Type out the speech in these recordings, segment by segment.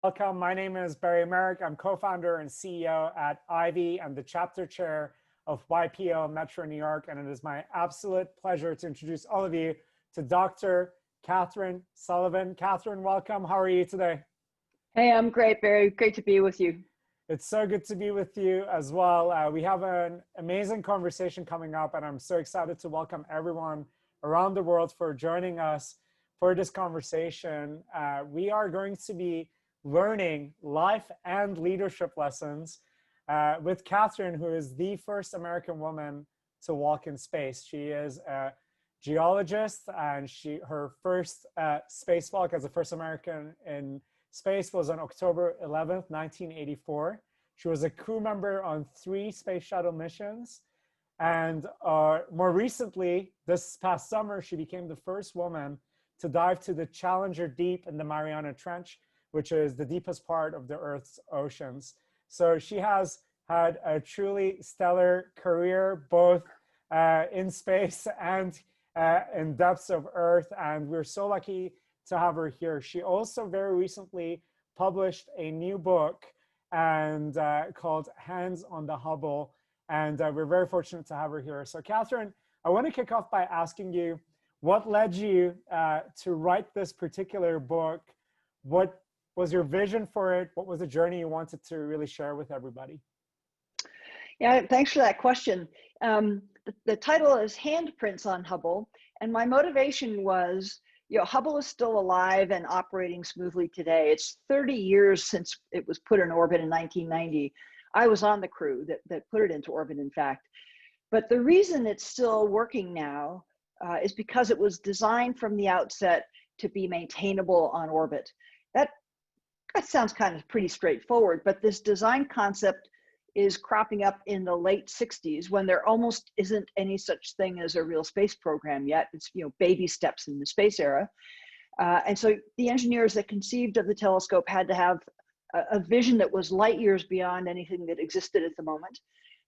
Welcome. My name is Beri Meric. I'm co-founder and CEO at Ivy. I'm the chapter chair of YPO Metro New York, and it is my absolute pleasure to introduce all of you to Dr. Kathryn Sullivan. Kathryn, welcome. How are you today? Hey, I'm great, Beri. Great to be with you. It's so good to be with you as well. We have an amazing conversation coming up, and I'm so excited to welcome everyone around the world for joining us for this conversation. We are going to be learning life and leadership lessons with Kathryn, who is the first American woman to walk in space. She is a geologist, and her first spacewalk as the first American in space was on October 11th, 1984. She was a crew member on 3 space shuttle missions. And more recently, this past summer, she became the first woman to dive to the Challenger Deep in the Mariana Trench, which is the deepest part of the Earth's oceans. So she has had a truly stellar career, both in space and in depths of Earth. And we're so lucky to have her here. She also very recently published a new book and called Hands on the Hubble. And we're very fortunate to have her here. So Kathryn, I want to kick off by asking you, what led you to write this particular book? What was your vision for it? What was the journey you wanted to really share with everybody? Yeah, thanks for that question. The title is Handprints on Hubble. And my motivation was, Hubble is still alive and operating smoothly today. It's 30 years since it was put in orbit in 1990. I was on the crew that put it into orbit, in fact. But the reason it's still working now is because it was designed from the outset to be maintainable on orbit. That sounds kind of pretty straightforward, but this design concept is cropping up in the late 60s when there almost isn't any such thing as a real space program yet. It's baby steps in the space era. And so the engineers that conceived of the telescope had to have a vision that was light years beyond anything that existed at the moment.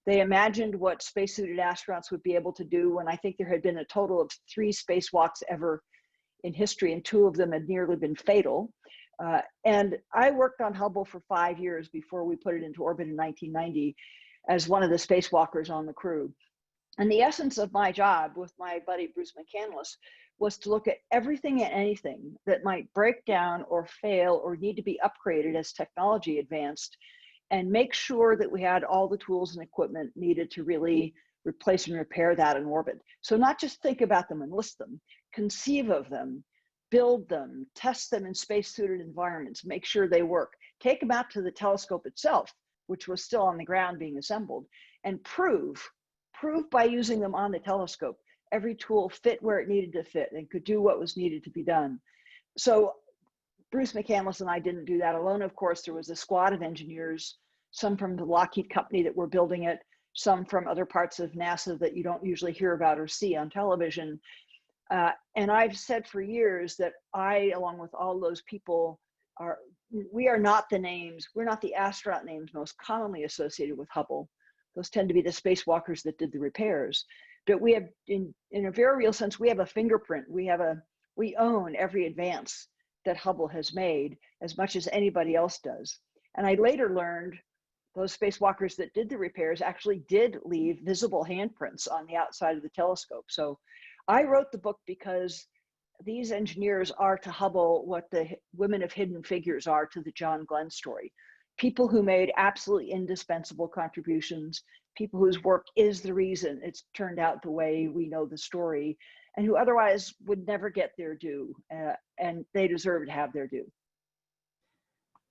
They imagined what spacesuited astronauts would be able to do when I think there had been a total of 3 spacewalks ever in history, and 2 of them had nearly been fatal. And I worked on Hubble for 5 years before we put it into orbit in 1990 as one of the spacewalkers on the crew. And the essence of my job with my buddy Bruce McCandless was to look at everything and anything that might break down or fail or need to be upgraded as technology advanced, and make sure that we had all the tools and equipment needed to really replace and repair that in orbit. So not just think about them and list them, conceive of them, build them, test them in space-suited environments, make sure they work, take them out to the telescope itself, which was still on the ground being assembled, and prove by using them on the telescope, every tool fit where it needed to fit and could do what was needed to be done. So Bruce McCandless and I didn't do that alone. Of course, there was a squad of engineers, some from the Lockheed company that were building it, some from other parts of NASA that you don't usually hear about or see on television. And I've said for years that I, along with all those people, we are not the names, we're not the astronaut names most commonly associated with Hubble. Those tend to be the spacewalkers that did the repairs. But we have, in a very real sense, we have a fingerprint. We own every advance that Hubble has made as much as anybody else does. And I later learned those spacewalkers that did the repairs actually did leave visible handprints on the outside of the telescope. So I wrote the book because these engineers are to Hubble what the women of hidden figures are to the John Glenn story. People who made absolutely indispensable contributions, people whose work is the reason it's turned out the way we know the story, and who otherwise would never get their due, and they deserve to have their due.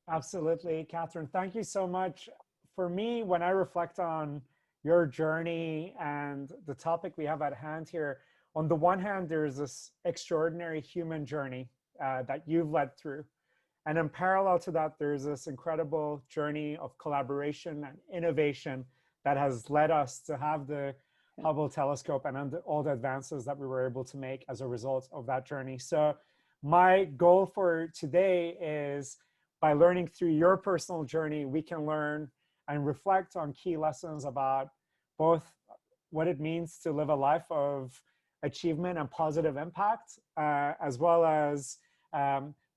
Absolutely, Kathryn. Thank you so much. For me, when I reflect on your journey and the topic we have at hand here, on the one hand, there's this extraordinary human journey that you've led through. And in parallel to that, there's this incredible journey of collaboration and innovation that has led us to have the Hubble telescope and all the advances that we were able to make as a result of that journey. So my goal for today is, by learning through your personal journey, we can learn and reflect on key lessons about both what it means to live a life of achievement and positive impact, as well as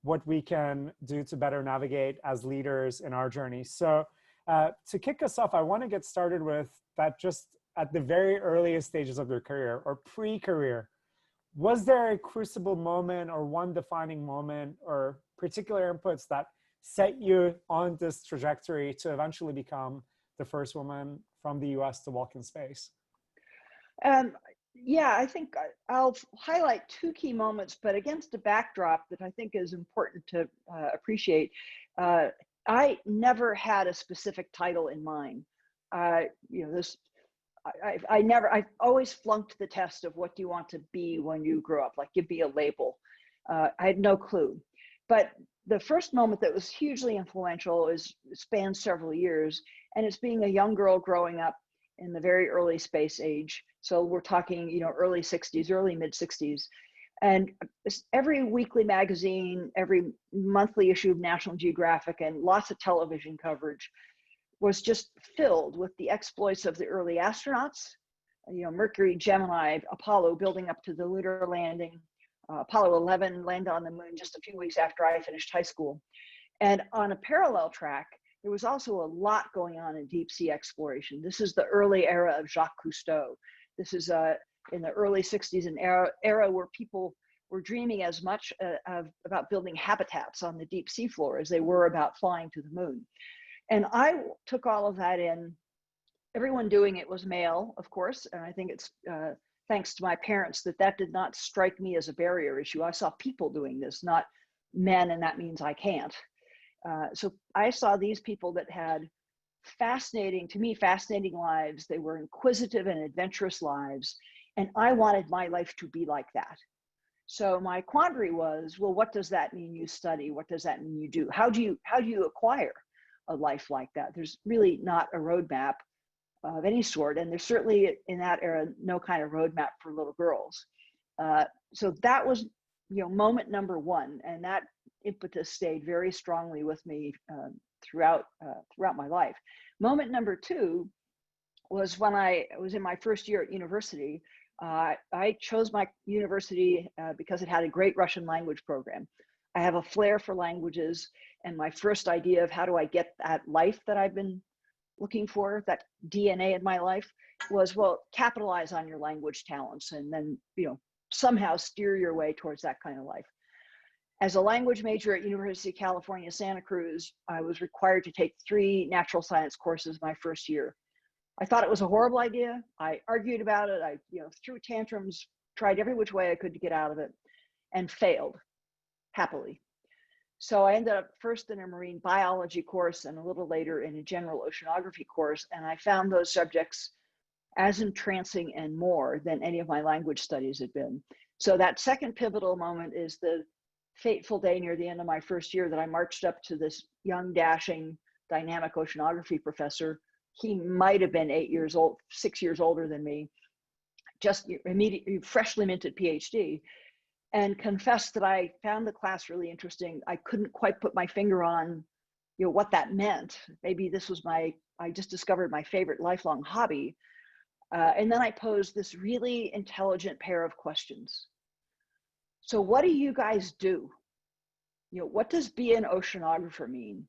what we can do to better navigate as leaders in our journey. So to kick us off, I want to get started with that. Just at the very earliest stages of your career or pre-career, was there a crucible moment or one defining moment or particular inputs that set you on this trajectory to eventually become the first woman from the US to walk in space? Yeah, I think I'll highlight two key moments, but against a backdrop that I think is important to appreciate. I never had a specific title in mind. You know, I've always flunked the test of what do you want to be when you grow up, like give me a label. I had no clue. But the first moment that was hugely influential spans several years, and it's being a young girl growing up in the very early space age. So we're talking, you know, early 60s, early mid 60s. And every weekly magazine, every monthly issue of National Geographic, and lots of television coverage was just filled with the exploits of the early astronauts, you know, Mercury, Gemini, Apollo, building up to the lunar landing. Apollo 11 landed on the moon just a few weeks after I finished high school. And on a parallel track, there was also a lot going on in deep sea exploration. This is the early era of Jacques Cousteau. This is in the early 60s, an era where people were dreaming as much about building habitats on the deep sea floor as they were about flying to the moon. And I took all of that in. Everyone doing it was male, of course, and I think it's thanks to my parents that did not strike me as a barrier issue. I saw people doing this, not men, and that means I can't. So I saw these people that had fascinating lives. They were inquisitive and adventurous lives, and I wanted my life to be like that. So my quandary was, well, what does that mean you study? What does that mean you do? How do you acquire a life like that? There's really not a roadmap of any sort, and there's certainly in that era no kind of roadmap for little girls. So that was, you know, moment number one, and that impetus stayed very strongly with me throughout my life. Moment number two was when I was in my first year at university. I chose my university because it had a great Russian language program. I have a flair for languages, and my first idea of how do I get that life that I've been looking for, that DNA in my life, was, well, capitalize on your language talents and then, you know, somehow steer your way towards that kind of life. As a language major at University of California, Santa Cruz, I was required to take 3 natural science courses my first year. I thought it was a horrible idea. I argued about it. I, you know, threw tantrums, tried every which way I could to get out of it, and failed happily. So I ended up first in a marine biology course and a little later in a general oceanography course. And I found those subjects as entrancing and more than any of my language studies had been. So that second pivotal moment is the fateful day near the end of my first year that I marched up to this young, dashing, dynamic oceanography professor. He might have been 6 years older than me, just immediately freshly minted PhD, and confessed that I found the class really interesting. I couldn't quite put my finger on, you know, what that meant. Maybe this was I just discovered my favorite lifelong hobby. And then I posed this really intelligent pair of questions. So what do you guys do? You know, what does be an oceanographer mean?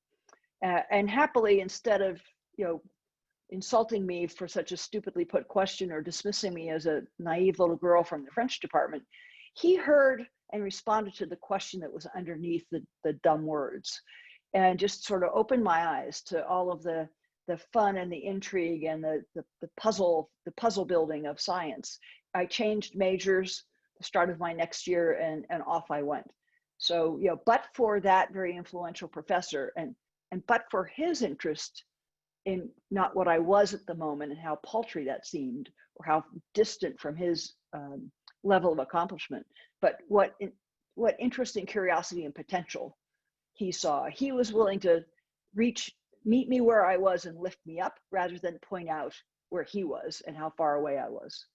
And happily, instead of, you know, insulting me for such a stupidly put question or dismissing me as a naive little girl from the French department, he heard and responded to the question that was underneath the dumb words, and just sort of opened my eyes to all of the fun and the intrigue and the puzzle building of science. I changed majors the start of my next year, and off I went. So, you know, but for that very influential professor, and but for his interest in not what I was at the moment and how paltry that seemed, or how distant from his level of accomplishment, but what interesting curiosity and potential he saw. He was willing to meet me where I was and lift me up, rather than point out where he was and how far away I was.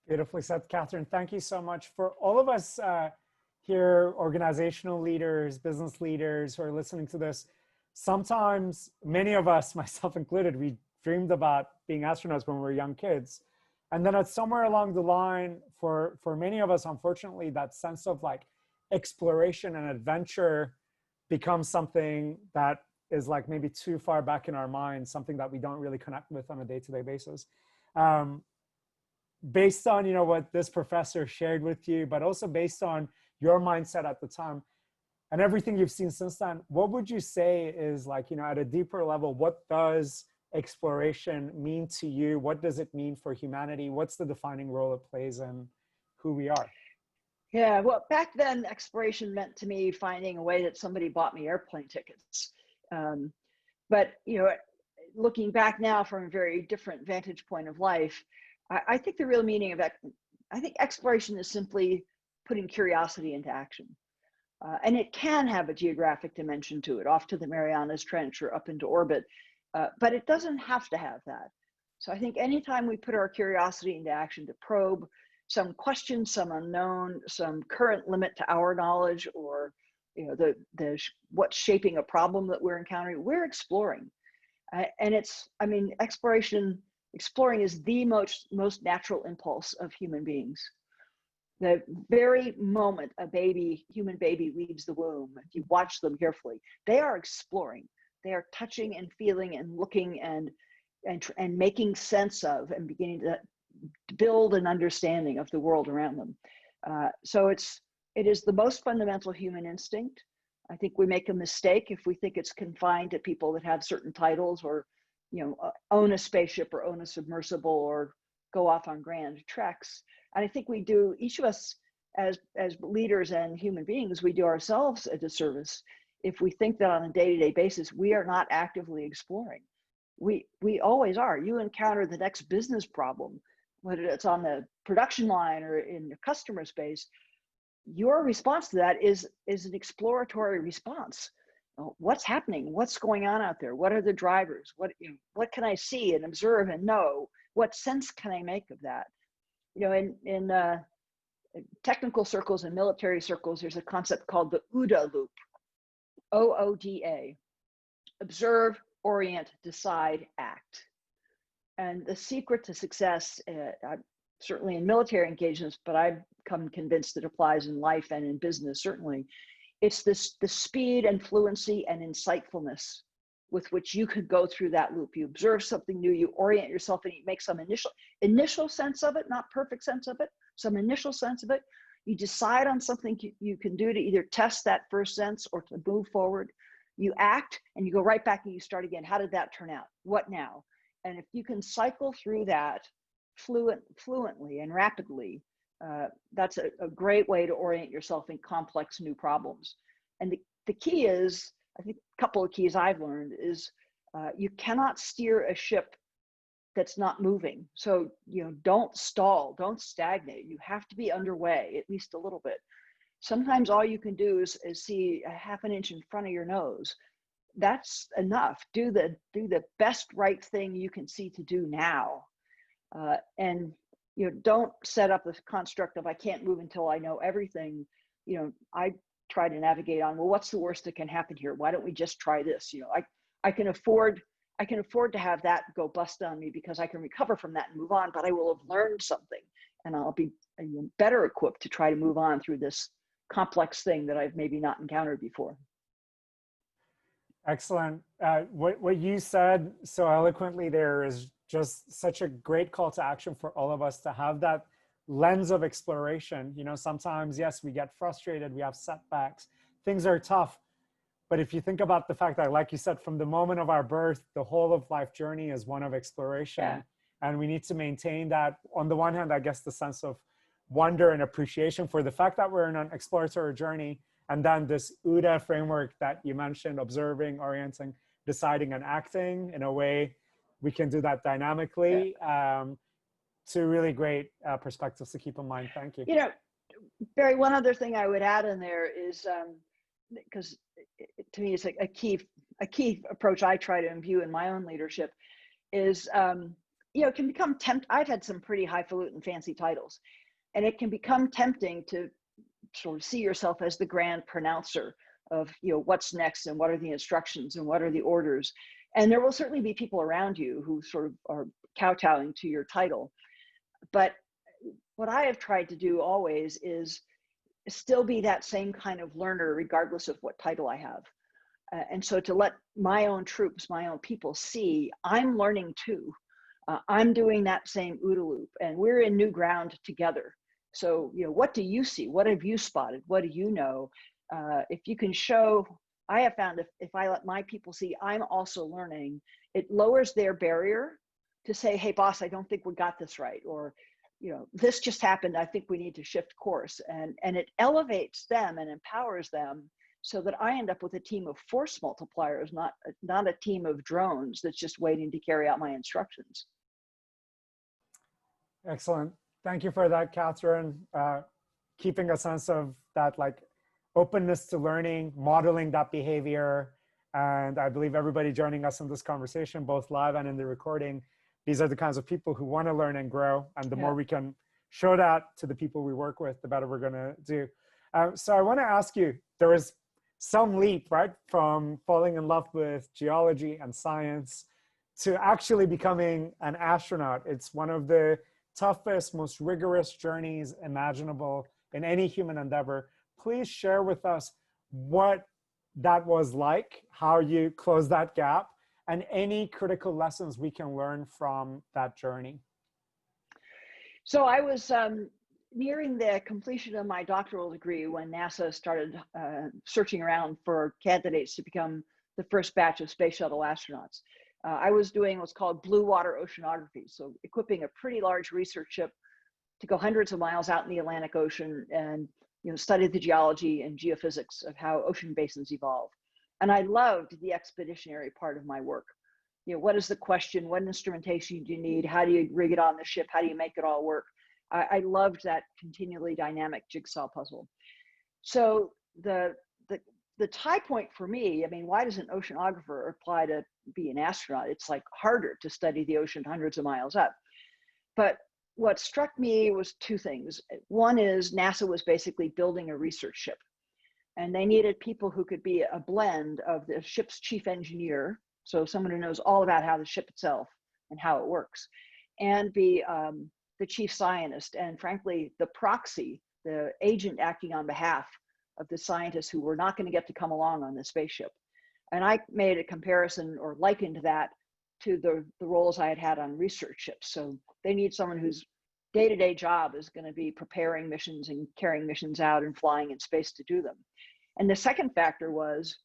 Beautifully said, Kathryn. Thank you so much. For all of us here, organizational leaders, business leaders who are listening to this, sometimes many of us, myself included, we dreamed about being astronauts when we were young kids. And then it's somewhere along the line, for many of us, unfortunately, that sense of like exploration and adventure becomes something that is like maybe too far back in our minds, something that we don't really connect with on a day-to-day basis. Based on, you know, what this professor shared with you, but also based on your mindset at the time and everything you've seen since then, what would you say is, like, you know, at a deeper level, what does exploration mean to you? What does it mean for humanity? What's the defining role it plays in who we are? Yeah, well, back then, exploration meant to me finding a way that somebody bought me airplane tickets. But, you know, looking back now from a very different vantage point of life, I think the real meaning of I think exploration is simply putting curiosity into action. And it can have a geographic dimension to it, off to the Marianas Trench or up into orbit, but it doesn't have to have that. So I think anytime we put our curiosity into action to probe some question, some unknown, some current limit to our knowledge, or, you know, what's shaping a problem that we're encountering, we're exploring. And it's, I mean, exploring is the most natural impulse of human beings. The very moment a human baby leaves the womb, if you watch them carefully, they are exploring. They are touching and feeling and looking and making sense of and beginning to build an understanding of the world around them. So it is the most fundamental human instinct. I think we make a mistake if we think it's confined to people that have certain titles, or, you know, own a spaceship or own a submersible or go off on grand treks. And I think we do, each of us as leaders and human beings, we do ourselves a disservice if we think that on a day-to-day basis we are not actively exploring. We always are. You encounter the next business problem, whether it's on the production line or in your customer space, your response to that is an exploratory response. What's happening? What's going on out there? What are the drivers? What can I see and observe and know? What sense can I make of that? You know, in technical circles and military circles, there's a concept called the OODA loop, OODA, observe, orient, decide, act. And the secret to success, certainly in military engagements, but I've come convinced it applies in life and in business, certainly, it's the speed and fluency and insightfulness with which you could go through that loop. You observe something new, you orient yourself, and you make some initial sense of it, not perfect sense of it, some initial sense of it. You decide on something you can do to either test that first sense or to move forward. You act and you go right back and you start again. How did that turn out? What now? And if you can cycle through that fluently and rapidly, that's a great way to orient yourself in complex new problems. And the key is, I think a couple of keys I've learned is you cannot steer a ship that's not moving. So, you know, don't stall, don't stagnate. You have to be underway at least a little bit. Sometimes all you can do is see a half an inch in front of your nose. That's enough. Do the best right thing you can see to do now. And, you know, don't set up the construct of I can't move until I know everything. You know, I try to navigate on, well, what's the worst that can happen here? Why don't we just try this? You know, I can afford to have that go bust on me because I can recover from that and move on, but I will have learned something and I'll be better equipped to try to move on through this complex thing that I've maybe not encountered before. Excellent. What you said so eloquently there is just such a great call to action for all of us to have that lens of exploration. You know, sometimes, yes, we get frustrated, we have setbacks, things are tough. But if you think about the fact that, like you said, from the moment of our birth, the whole of life journey is one of exploration. Yeah. And we need to maintain that. On the one hand, I guess the sense of wonder and appreciation for the fact that we're in an exploratory journey. And then this OODA framework that you mentioned, observing, orienting, deciding, and acting in a way we can do that dynamically. Yeah. Two really great perspectives to keep in mind. Thank you. You know, Beri, one other thing I would add in there is, because to me it's a key approach I try to imbue in my own leadership is, you know, it can become I've had some pretty highfalutin fancy titles, and it can become tempting to sort of see yourself as the grand pronouncer of, you know, what's next and what are the instructions and what are the orders. And there will certainly be people around you who sort of are kowtowing to your title. But what I have tried to do always is still be that same kind of learner, regardless of what title I have. And so to let my own troops, my own people see, I'm learning too. I'm doing that same OODA loop, and we're in new ground together. So, you know, what do you see? What have you spotted? What do you know? If you can show, I have found if I let my people see I'm also learning, it lowers their barrier to say, hey, boss, I don't think we got this right. Or, you know, this just happened. I think we need to shift course. And it elevates them and empowers them so that I end up with a team of force multipliers, not a team of drones that's just waiting to carry out my instructions. Excellent. Thank you for that, Kathryn. Keeping a sense of that, like, openness to learning, modeling that behavior. And I believe everybody joining us in this conversation, both live and in the recording, these are the kinds of people who want to learn and grow. And the more we can show that to the people we work with, the better we're going to do. So I want to ask you, there was some leap, right, from falling in love with geology and science to actually becoming an astronaut. It's one of the toughest, most rigorous journeys imaginable in any human endeavor. Please share with us what that was like, how you closed that gap, and any critical lessons we can learn from that journey. So I was nearing the completion of my doctoral degree when NASA started searching around for candidates to become the first batch of space shuttle astronauts. I was doing what's called blue water oceanography, so equipping a pretty large research ship to go hundreds of miles out in the Atlantic Ocean and, you know, study the geology and geophysics of how ocean basins evolve. And I loved the expeditionary part of my work. You know, what is the question? What instrumentation do you need? How do you rig it on the ship? How do you make it all work? I loved that continually dynamic jigsaw puzzle. So the tie point for me, I mean, why does an oceanographer apply to be an astronaut? It's like harder to study the ocean hundreds of miles up. But what struck me was two things. One is NASA was basically building a research ship, and they needed people who could be a blend of the ship's chief engineer, so someone who knows all about how the ship itself and how it works, and be the chief scientist, and frankly, the proxy, the agent acting on behalf of the scientists who were not going to get to come along on the spaceship. And I made a comparison or likened that to the roles I had had on research ships. So they need someone whose day-to-day job is going to be preparing missions and carrying missions out and flying in space to do them. And the second factor was,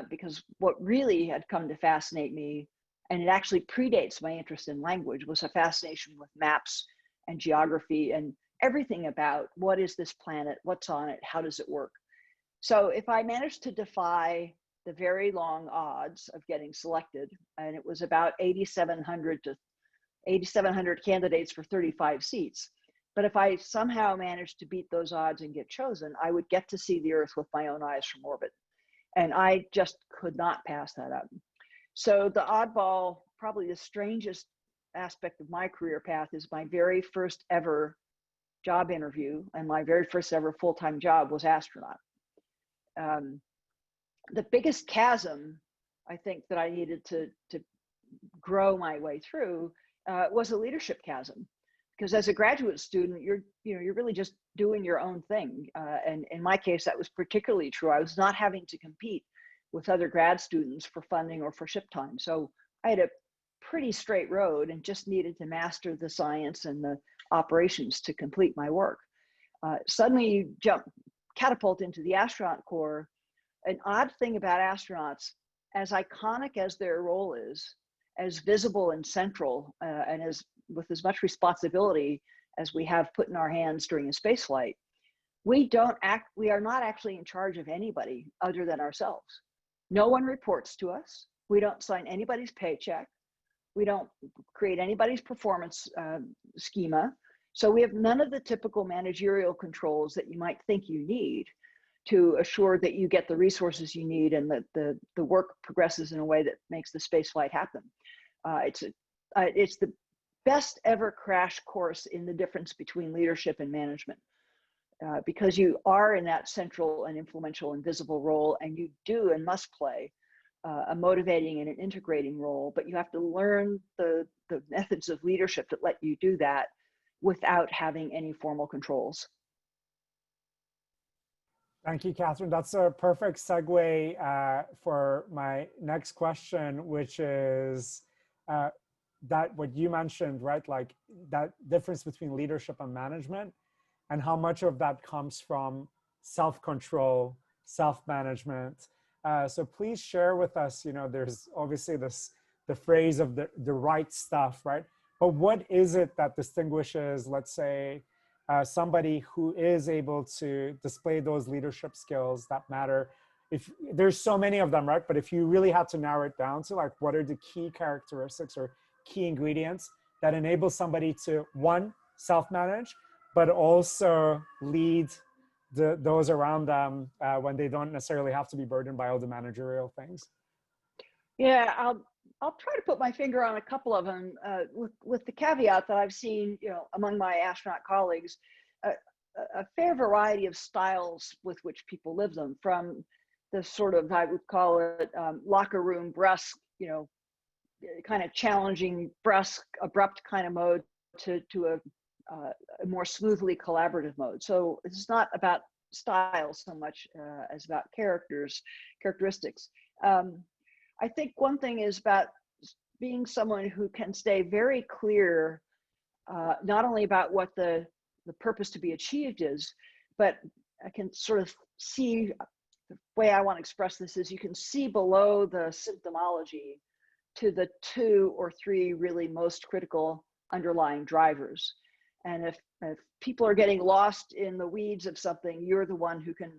because what really had come to fascinate me, and it actually predates my interest in language, was a fascination with maps and geography and everything about what is this planet, what's on it, how does it work. So if I managed to defy the very long odds of getting selected, and it was about 8,700 candidates for 35 seats. But if I somehow managed to beat those odds and get chosen, I would get to see the Earth with my own eyes from orbit. And I just could not pass that up. So the oddball, probably the strangest aspect of my career path, is my very first ever job interview, and my very first ever full-time job was astronaut. The biggest chasm, I think, that I needed to grow my way through was a leadership chasm, because as a graduate student, you're really just doing your own thing. And in my case, that was particularly true. I was not having to compete with other grad students for funding or for ship time. So I had a pretty straight road and just needed to master the science and the operations to complete my work. Suddenly you catapult into the astronaut corps. An odd thing about astronauts, as iconic as their role is, as visible and central, and with as much responsibility as we have put in our hands during a space flight, we are not actually in charge of anybody other than ourselves. No one reports to us. We don't sign anybody's paycheck. We don't create anybody's performance schema. So we have none of the typical managerial controls that you might think you need to assure that you get the resources you need and that the work progresses in a way that makes the space flight happen. It's the best ever crash course in the difference between leadership and management, because you are in that central and influential and visible role, and you do and must play a motivating and an integrating role, but you have to learn the methods of leadership that let you do that without having any formal controls. Thank you, Kathryn. That's a perfect segue for my next question, which is uh, that what you mentioned, right? Like that difference between leadership and management, and how much of that comes from self-control, self-management. So please share with us, there's obviously the phrase of the right stuff, right? But what is it that distinguishes, let's say, somebody who is able to display those leadership skills that matter? If there's so many of them, right? But if you really had to narrow it down to like, what are the key characteristics or key ingredients that enable somebody to, one, self-manage, but also lead those around them when they don't necessarily have to be burdened by all the managerial things? Yeah, I'll try to put my finger on a couple of them, with the caveat that I've seen, among my astronaut colleagues, a fair variety of styles with which people live them, from the sort of, I would call it, locker room brusque, kind of challenging, brusque, abrupt kind of mode to a more smoothly collaborative mode. So it's not about style so much as about characteristics. I think one thing is about being someone who can stay very clear, not only about what the purpose to be achieved is, but I can sort of see, the way I want to express this is, you can see below the symptomology to the 2 or 3 really most critical underlying drivers. And if people are getting lost in the weeds of something, you're the one who can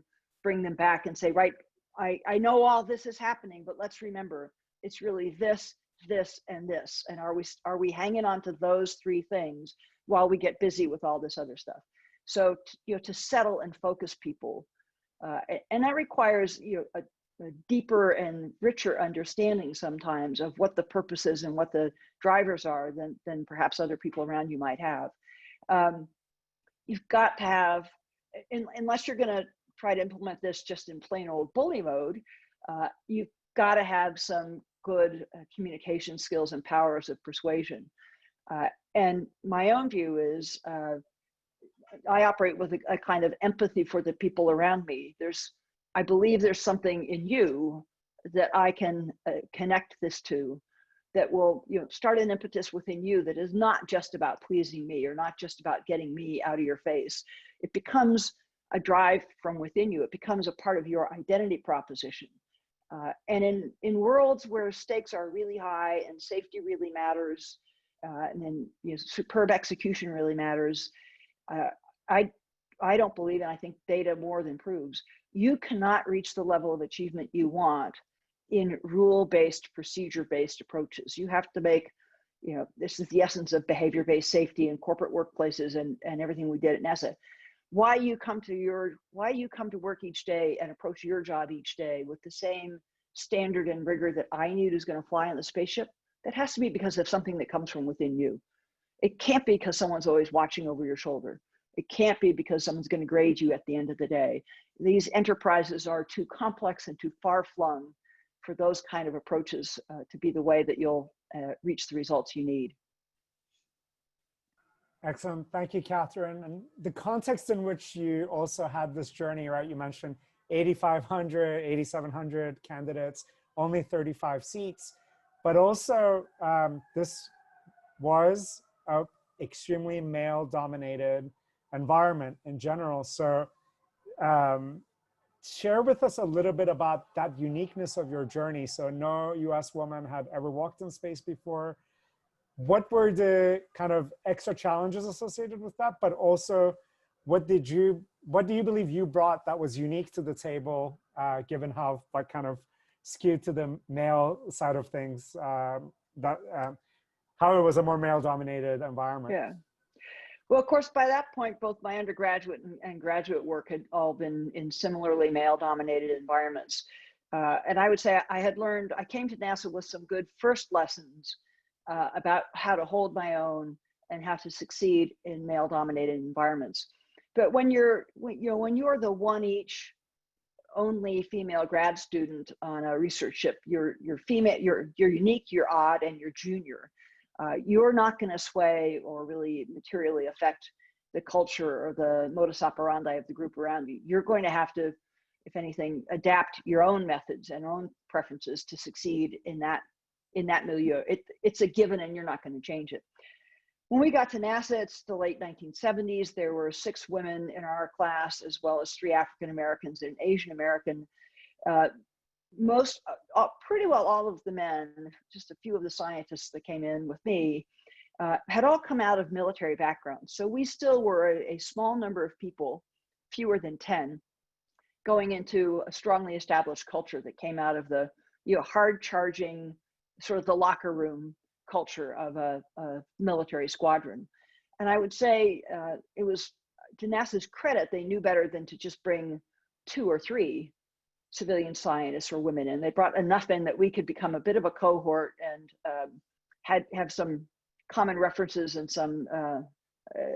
bring them back and say, right, I know all this is happening, but let's remember, it's really this, this, and this. And are we hanging on to those 3 things while we get busy with all this other stuff? So, to settle and focus people. And that requires, a deeper and richer understanding sometimes of what the purpose is and what the drivers are than perhaps other people around you might have. You've got to have, unless you're going to try to implement this just in plain old bully mode, you've got to have some good communication skills and powers of persuasion. And my own view is, I operate with a kind of empathy for the people around me. I believe there's something in you that I can connect this to, that will start an impetus within you that is not just about pleasing me or not just about getting me out of your face. It becomes a drive from within you. It becomes a part of your identity proposition. And in worlds where stakes are really high and safety really matters, and then superb execution really matters, I don't believe, and I think data more than proves, you cannot reach the level of achievement you want in rule-based, procedure-based approaches. You have to make, this is the essence of behavior-based safety in corporate workplaces and everything we did at NASA. Why you come to work each day and approach your job each day with the same standard and rigor that I knew is going to fly on the spaceship, that has to be because of something that comes from within you. It can't be because someone's always watching over your shoulder. It can't be because someone's going to grade you at the end of the day. These enterprises are too complex and too far-flung for those kind of approaches to be the way that you'll reach the results you need. Excellent. Thank you, Kathryn. And the context in which you also had this journey, right? You mentioned 8,500, 8,700 candidates, only 35 seats, but also this was an extremely male-dominated environment in general. So share with us a little bit about that uniqueness of your journey. So no US woman had ever walked in space before. What were the kind of extra challenges associated with that? But also, what do you believe you brought that was unique to the table, given how like kind of skewed to the male side of things, how it was a more male-dominated environment? Yeah. Well, of course, by that point, both my undergraduate and graduate work had all been in similarly male-dominated environments. And I would say I came to NASA with some good first lessons about how to hold my own and how to succeed in male-dominated environments. But when you're the one each only female grad student on a research ship, you're female, you're unique, you're odd, and you're junior. You're not going to sway or really materially affect the culture or the modus operandi of the group around you. You're going to have to if anything, adapt your own methods and own preferences to succeed in that milieu. It's a given and you're not going to change it. When we got to NASA, it's the late 1970s. There were 6 women in our class, as well as 3 African Americans and Asian American. Pretty well all of the men, just a few of the scientists that came in with me, had all come out of military backgrounds. So we still were a small number of people, fewer than 10, going into a strongly established culture that came out of the hard charging, sort of the locker room culture of a military squadron. And I would say it was to NASA's credit, they knew better than to just bring 2 or 3 civilian scientists or women in. They brought enough in that we could become a bit of a cohort and have some common references and some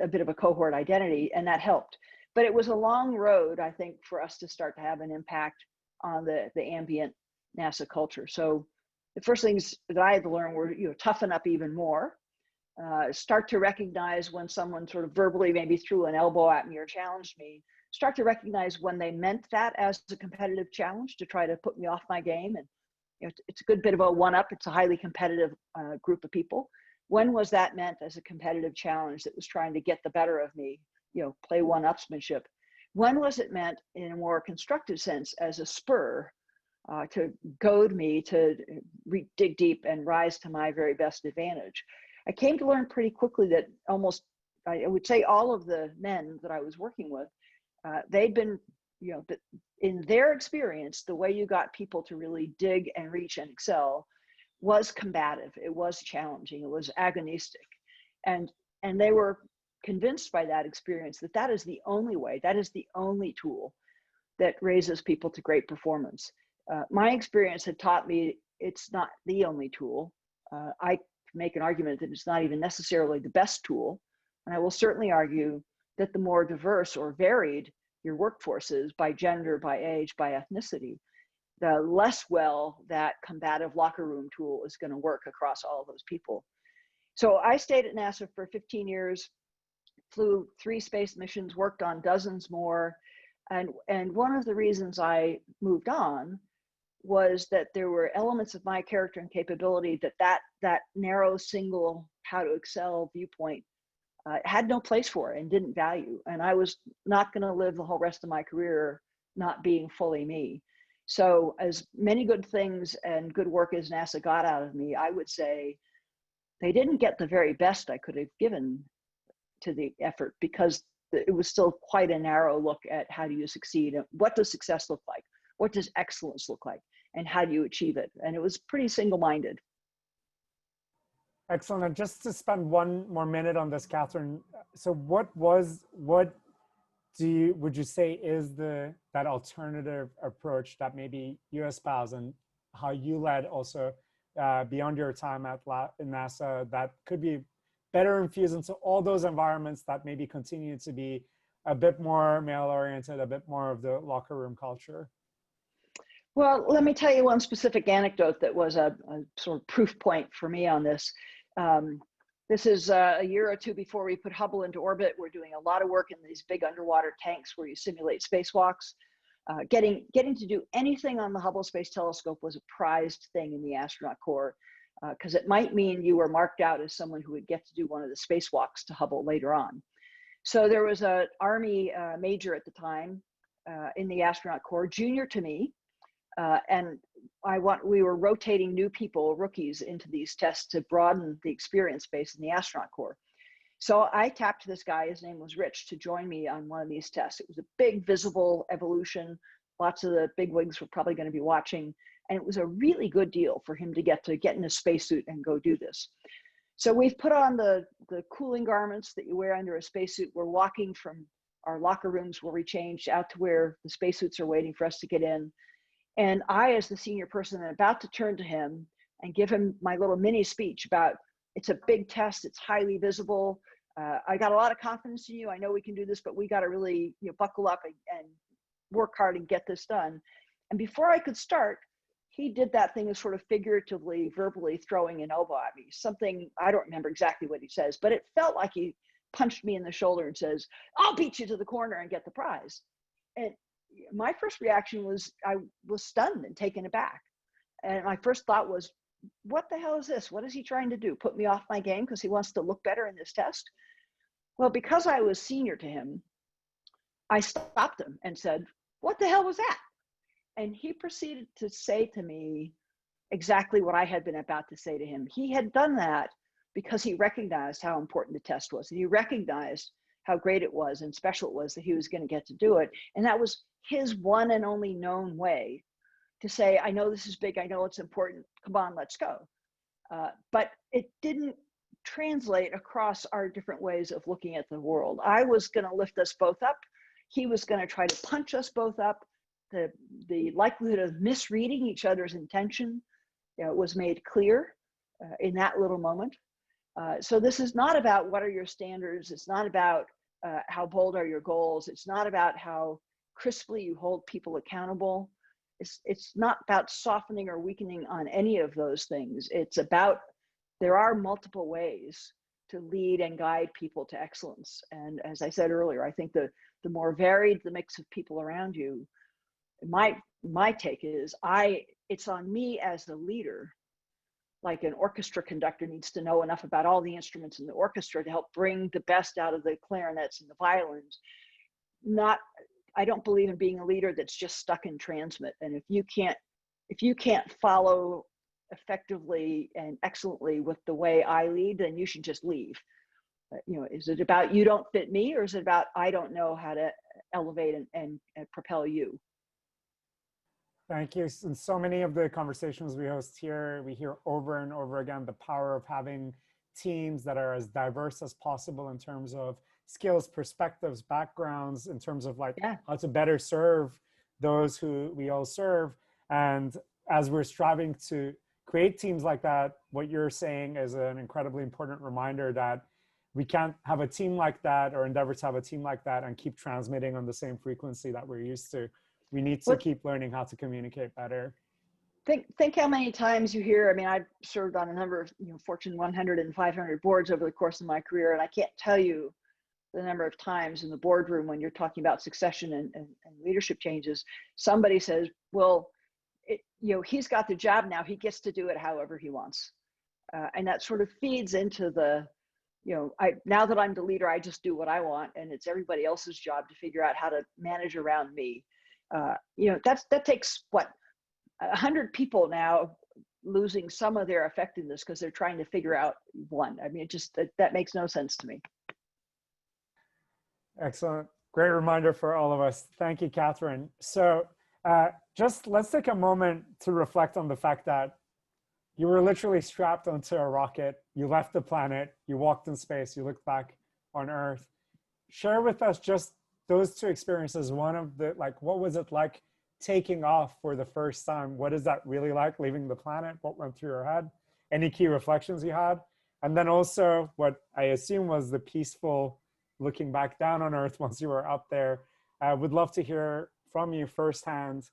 a bit of a cohort identity, and that helped. But it was a long road, I think, for us to start to have an impact on the ambient NASA culture. So the first things that I had to learn were, toughen up even more, start to recognize when someone sort of verbally maybe threw an elbow at me or challenged me, start to recognize when they meant that as a competitive challenge to try to put me off my game. And it's a good bit of a one-up. It's a highly competitive group of people. When was that meant as a competitive challenge that was trying to get the better of me, play one-upsmanship? When was it meant in a more constructive sense as a spur to goad me to dig deep and rise to my very best advantage? I came to learn pretty quickly that I would say all of the men that I was working with, they'd been, in their experience, the way you got people to really dig and reach and excel was combative. It was challenging. It was agonistic. And they were convinced by that experience that that is the only way, that is the only tool that raises people to great performance. My experience had taught me it's not the only tool. I make an argument that it's not even necessarily the best tool. And I will certainly argue that the more diverse or varied your workforce is by gender, by age, by ethnicity, the less well that combative locker room tool is going to work across all of those people. So I stayed at NASA for 15 years, flew 3 space missions, worked on dozens more. And one of the reasons I moved on was that there were elements of my character and capability that narrow single how to excel viewpoint had no place for and didn't value. And I was not going to live the whole rest of my career not being fully me. So as many good things and good work as NASA got out of me, I would say they didn't get the very best I could have given to the effort, because it was still quite a narrow look at how do you succeed. What does success look like? What does excellence look like? And how do you achieve it? And it was pretty single-minded. Excellent. And just to spend one more minute on this, Kathryn. So what would you say is that alternative approach that maybe you espouse, and how you led also beyond your time at NASA, that could be better infused into all those environments that maybe continue to be a bit more male-oriented, a bit more of the locker room culture? Well, let me tell you one specific anecdote that was a sort of proof point for me on this. This is a year or 2 before we put Hubble into orbit. We're doing a lot of work in these big underwater tanks where you simulate spacewalks. Getting to do anything on the Hubble Space Telescope was a prized thing in the astronaut corps, because it might mean you were marked out as someone who would get to do one of the spacewalks to Hubble later on. So there was an Army major at the time in the astronaut corps, junior to me, and we were rotating new people, rookies, into these tests to broaden the experience base in the astronaut corps. So I tapped this guy, his name was Rich, to join me on one of these tests. It was a big visible evolution. Lots of the big wigs were probably going to be watching. And it was a really good deal for him to get in a spacesuit and go do this. So we've put on the cooling garments that you wear under a spacesuit. We're walking from our locker rooms where we changed out to where the spacesuits are waiting for us to get in. And I, as the senior person, am about to turn to him and give him my little mini speech about, it's a big test, it's highly visible. I got a lot of confidence in you. I know we can do this, but we got to really buckle up and work hard and get this done. And before I could start, he did that thing of sort of figuratively, verbally throwing an elbow at me. Something, I don't remember exactly what he says, but it felt like he punched me in the shoulder and says, "I'll beat you to the corner and get the prize." And my first reaction was I was stunned and taken aback. And my first thought was, what the hell is this? What is he trying to do? Put me off my game because he wants to look better in this test? Well, because I was senior to him, I stopped him and said, what the hell was that? And he proceeded to say to me exactly what I had been about to say to him. He had done that because he recognized how important the test was. And he recognized how great it was and special it was that he was going to get to do it. And that was his one and only known way to say, I know this is big, I know it's important, come on, let's go. But it didn't translate across our different ways of looking at the world. I was going to lift us both up. He was going to try to punch us both up. The likelihood of misreading each other's intention, was made clear in that little moment. So this is not about what are your standards. It's not about how bold are your goals. It's not about how crisply you hold people accountable. It's not about softening or weakening on any of those things. It's about, there are multiple ways to lead and guide people to excellence. And as I said earlier, I think the more varied the mix of people around you, my take is it's on me as the leader, like an orchestra conductor needs to know enough about all the instruments in the orchestra to help bring the best out of the clarinets and the violins. I don't believe in being a leader that's just stuck in transmit. And if you can't follow effectively and excellently with the way I lead, then you should just leave. Is it about you don't fit me, or is it about I don't know how to elevate and propel you? Thank you. In so many of the conversations we host here, we hear over and over again the power of having teams that are as diverse as possible in terms of skills, perspectives, backgrounds, in terms of how to better serve those who we all serve. And as we're striving to create teams like that, what you're saying is an incredibly important reminder that we can't have a team like that or endeavor to have a team like that and keep transmitting on the same frequency that we're used to. We need to keep learning how to communicate better. Think how many times you hear, I've served on a number of Fortune 100 and 500 boards over the course of my career, and I can't tell you the number of times in the boardroom when you're talking about succession and leadership changes, somebody says, well, he's got the job now, he gets to do it however he wants. And that sort of feeds into the, now that I'm the leader, I just do what I want, and it's everybody else's job to figure out how to manage around me. That takes 100 people now losing some of their effectiveness because they're trying to figure out one. That makes no sense to me. Excellent. Great reminder for all of us. Thank you, Kathryn. So just let's take a moment to reflect on the fact that you were literally strapped onto a rocket. You left the planet, you walked in space, you looked back on Earth. Share with us just those two experiences. One of the, what was it like taking off for the first time? What is that really like, leaving the planet? What went through your head? Any key reflections you had? And then also what I assume was the peaceful looking back down on Earth once you were up there. I would love to hear from you firsthand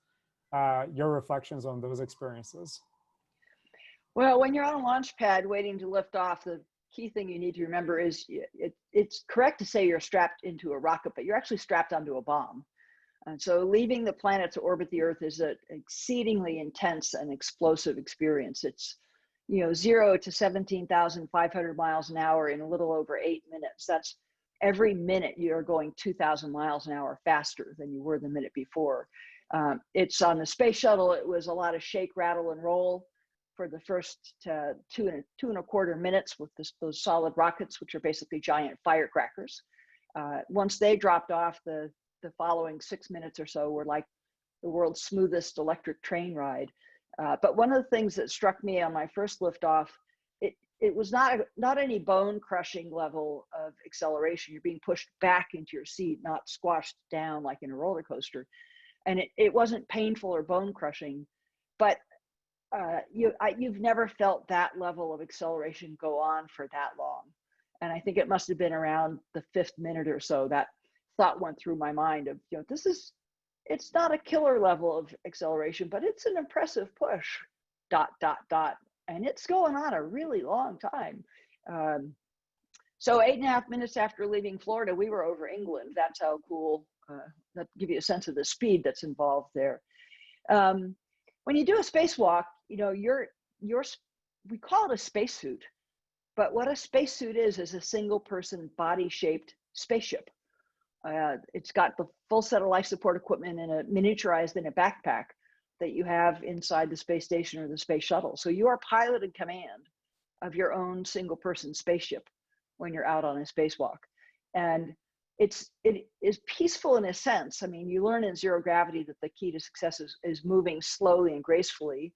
your reflections on those experiences. Well, when you're on a launch pad waiting to lift off, the key thing you need to remember is it's correct to say you're strapped into a rocket, but you're actually strapped onto a bomb. And so leaving the planet to orbit the Earth is an exceedingly intense and explosive experience. It's 0 to 17,500 miles an hour in a little over 8 minutes. That's every minute you're going 2,000 miles an hour faster than you were the minute before. It's on the space shuttle. It was a lot of shake, rattle, and roll for the first 2.25 minutes with those solid rockets, which are basically giant firecrackers. Once they dropped off, the following 6 minutes or so were like the world's smoothest electric train ride. But one of the things that struck me on my first liftoff, it was not any bone crushing level of acceleration. You're being pushed back into your seat, not squashed down like in a roller coaster. And it wasn't painful or bone crushing, but you've never felt that level of acceleration go on for that long. And I think it must have been around the 5th minute or so that thought went through my mind of, it's not a killer level of acceleration, but it's an impressive push, ... And it's going on a really long time. So 8.5 minutes after leaving Florida, we were over England. That's how cool that give you a sense of the speed that's involved there. When you do a spacewalk, you know, we call it a spacesuit, but what a spacesuit is a single person body shaped spaceship. It's got the full set of life support equipment miniaturized in a backpack that you have inside the space station or the space shuttle. So you are pilot in command of your own single person spaceship when you're out on a spacewalk. And it is peaceful in a sense. I mean, you learn in zero gravity that the key to success is moving slowly and gracefully.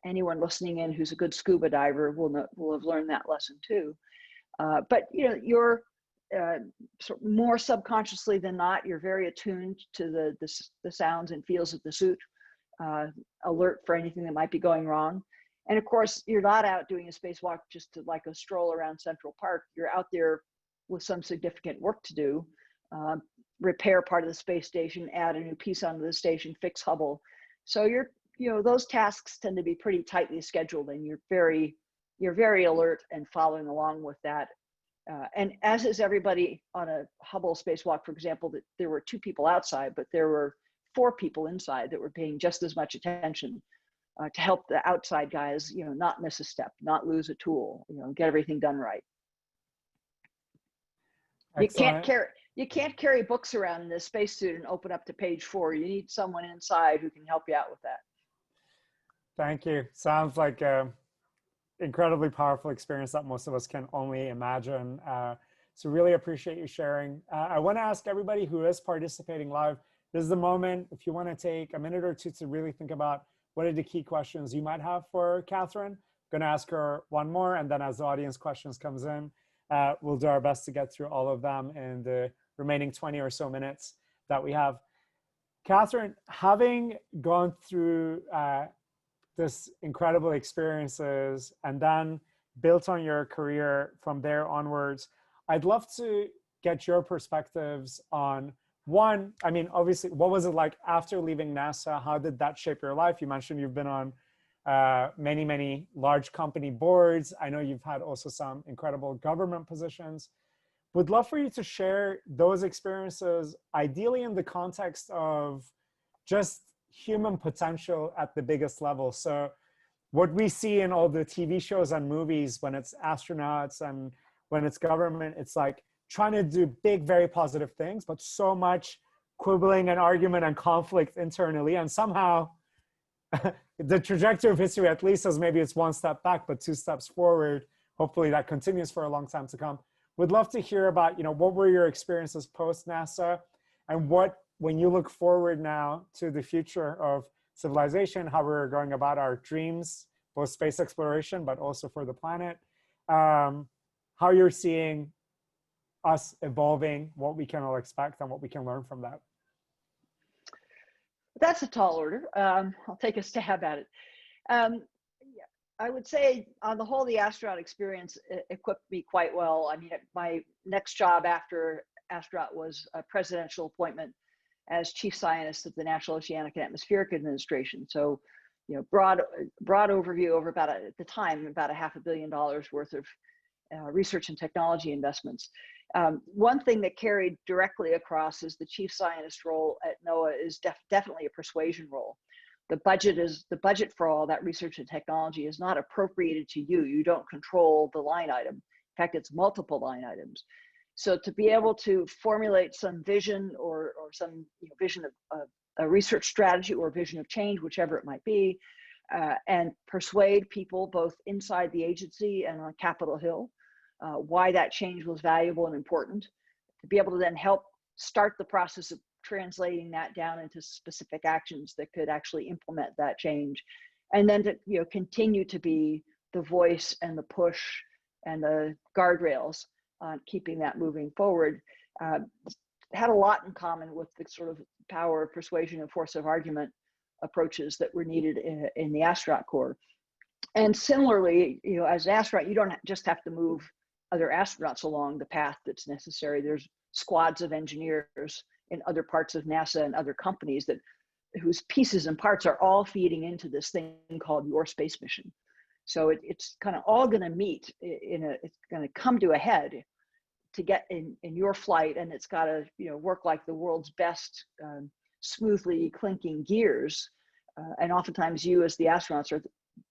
Anyone listening in who's a good scuba diver will have learned that lesson too. But you know, you're sort of more subconsciously than not, you're very attuned to the sounds and feels of the suit, alert for anything that might be going wrong. And of course, you're not out doing a spacewalk just to like a stroll around Central Park. You're out there with some significant work to do, repair part of the space station, add a new piece onto the station, fix Hubble. So those tasks tend to be pretty tightly scheduled, and you're very alert and following along with that. And as is everybody on a Hubble spacewalk, for example, that there were 2 people outside, but there were 4 people inside that were paying just as much attention to help the outside guys, you know, not miss a step, not lose a tool, you know, get everything done right. Excellent. You can't carry books around in this spacesuit and open up to page 4. You need someone inside who can help you out with that. Thank you. Sounds like an incredibly powerful experience that most of us can only imagine. So really appreciate you sharing. I want to ask everybody who is participating live, this is the moment, if you want to take a minute or two to really think about what are the key questions you might have for Kathryn. I'm going to ask her one more, and then as the audience questions comes in, we'll do our best to get through all of them in the remaining 20 or so minutes that we have. Kathryn, having gone through this incredible experiences and then built on your career from there onwards, I'd love to get your perspectives on one, I mean, obviously, what was it like after leaving NASA? How did that shape your life? You mentioned you've been on many large company boards. I know you've had also some incredible government positions. Would love for you to share those experiences, ideally in the context of just human potential at the biggest level. So what we see in all the TV shows and movies when it's astronauts and when it's government, it's like trying to do big, very positive things, but so much quibbling and argument and conflict internally. And somehow the trajectory of history at least says maybe it's 1 step back, but 2 steps forward. Hopefully that continues for a long time to come. Would love to hear about, what were your experiences post NASA, and when you look forward now to the future of civilization, how we're going about our dreams, both space exploration, but also for the planet, how you're seeing us evolving, what we can all expect and what we can learn from that. That's a tall order. I'll take a stab at it. I would say on the whole, the astronaut experience equipped me quite well. I mean, my next job after astronaut was a presidential appointment as chief scientist of the National Oceanic and Atmospheric Administration. So, broad overview over at the time, about $500 million worth of research and technology investments. One thing that carried directly across is the chief scientist role at NOAA is definitely a persuasion role. The budget for all that research and technology is not appropriated to you. You don't control the line item. In fact, it's multiple line items. So to be able to formulate some vision or some vision of a research strategy or vision of change, whichever it might be, and persuade people both inside the agency and on Capitol Hill why that change was valuable and important, to be able to then help start the process of translating that down into specific actions that could actually implement that change, and then to continue to be the voice and the push and the guardrails on keeping that moving forward. Had a lot in common with the sort of power of persuasion and force of argument approaches that were needed in the astronaut corps. And similarly, as an astronaut, you don't just have to move other astronauts along the path that's necessary. There's squads of engineers in other parts of NASA and other companies whose pieces and parts are all feeding into this thing called your space mission. So it's kind of all going to meet it's going to come to a head to get in your flight, and it's got to work like the world's best smoothly clinking gears. And oftentimes you as the astronauts are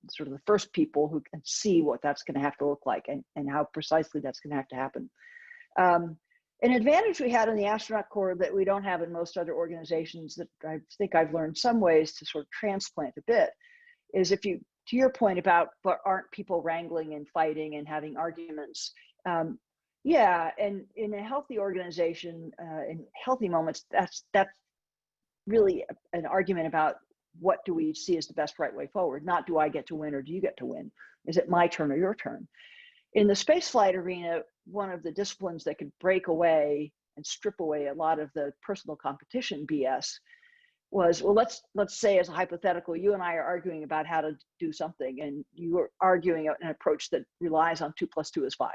sort of the first people who can see what that's going to have to look like and how precisely that's going to have to happen. An advantage we had in the astronaut corps that we don't have in most other organizations that I think I've learned some ways to sort of transplant a bit is if you, to your point about, but aren't people wrangling and fighting and having arguments? Yeah, and in a healthy organization, in healthy moments, that's really an argument about what do we see as the best right way forward, not do I get to win or do you get to win? Is it my turn or your turn? In the spaceflight arena, one of the disciplines that could break away and strip away a lot of the personal competition BS was, well, let's say as a hypothetical, you and I are arguing about how to do something, and you are arguing an approach that relies on 2 + 2 is 5.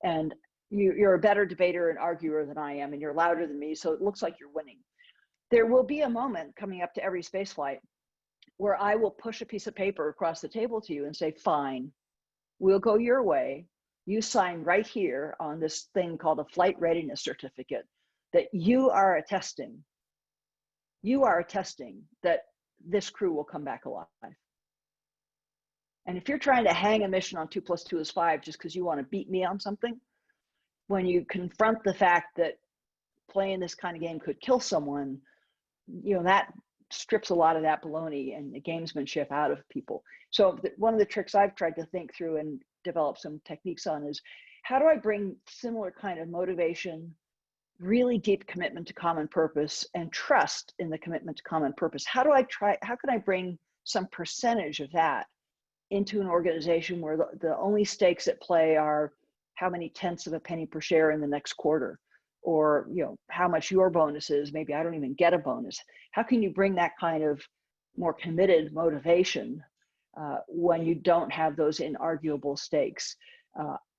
And you're a better debater and arguer than I am, and you're louder than me, so it looks like you're winning. There will be a moment coming up to every spaceflight where I will push a piece of paper across the table to you and say, fine, we'll go your way. You sign right here on this thing called a flight readiness certificate that you are attesting that this crew will come back alive. And if you're trying to hang a mission on 2 + 2 is 5 just because you want to beat me on something, when you confront the fact that playing this kind of game could kill someone, that strips a lot of that baloney and the gamesmanship out of people. So one of the tricks I've tried to think through and develop some techniques on is, how do I bring similar kind of motivation, really deep commitment to common purpose, and trust in the commitment to common purpose? How can I bring some percentage of that into an organization where the only stakes at play are how many tenths of a penny per share in the next quarter, or how much your bonus is? Maybe I don't even get a bonus. How can you bring that kind of more committed motivation when you don't have those inarguable stakes?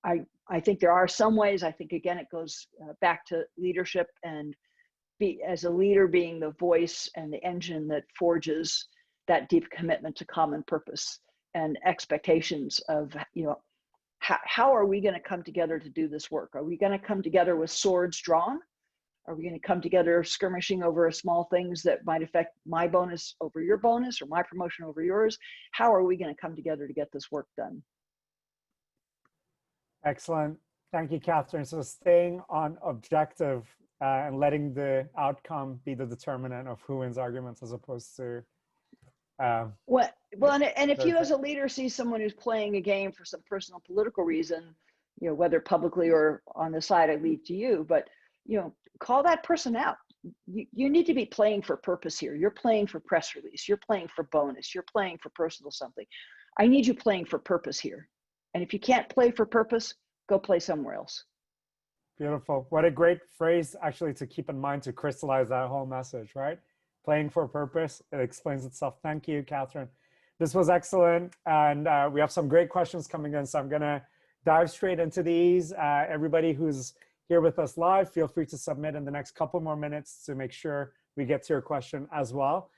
I think there are some ways. I think, again, it goes back to leadership, and as a leader being the voice and the engine that forges that deep commitment to common purpose and expectations of, how are we going to come together to do this work? Are we going to come together with swords drawn? Are we going to come together skirmishing over small things that might affect my bonus over your bonus or my promotion over yours? How are we going to come together to get this work done? Excellent. Thank you, Kathryn. So staying on objective and letting the outcome be the determinant of who wins arguments, as opposed to and if you as a leader see someone who's playing a game for some personal political reason, whether publicly or on the side, I leave to you, but call that person out. You need to be playing for purpose here. You're playing for press release. You're playing for bonus. You're playing for personal something. I need you playing for purpose here. And if you can't play for purpose, go play somewhere else. Beautiful. What a great phrase, actually, to keep in mind to crystallize that whole message, right? Playing for purpose. It explains itself. Thank you, Kathryn. This was excellent. And we have some great questions coming in. So I'm going to dive straight into these. Everybody who's here with us live, feel free to submit in the next couple more minutes to make sure we get to your question as well.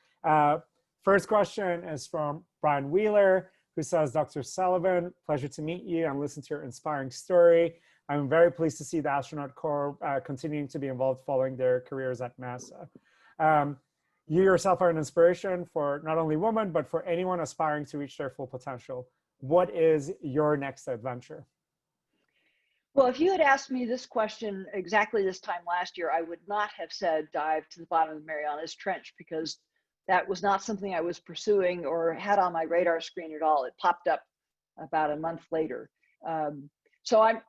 First question is from Brian Wheeler, who says, Dr. Sullivan, pleasure to meet you and listen to your inspiring story. I'm very pleased to see the astronaut corps continuing to be involved following their careers at NASA. You yourself are an inspiration for not only women, but for anyone aspiring to reach their full potential. What is your next adventure? Well, if you had asked me this question exactly this time last year, I would not have said dive to the bottom of the Marianas Trench, because that was not something I was pursuing or had on my radar screen at all. It popped up about a month later. So I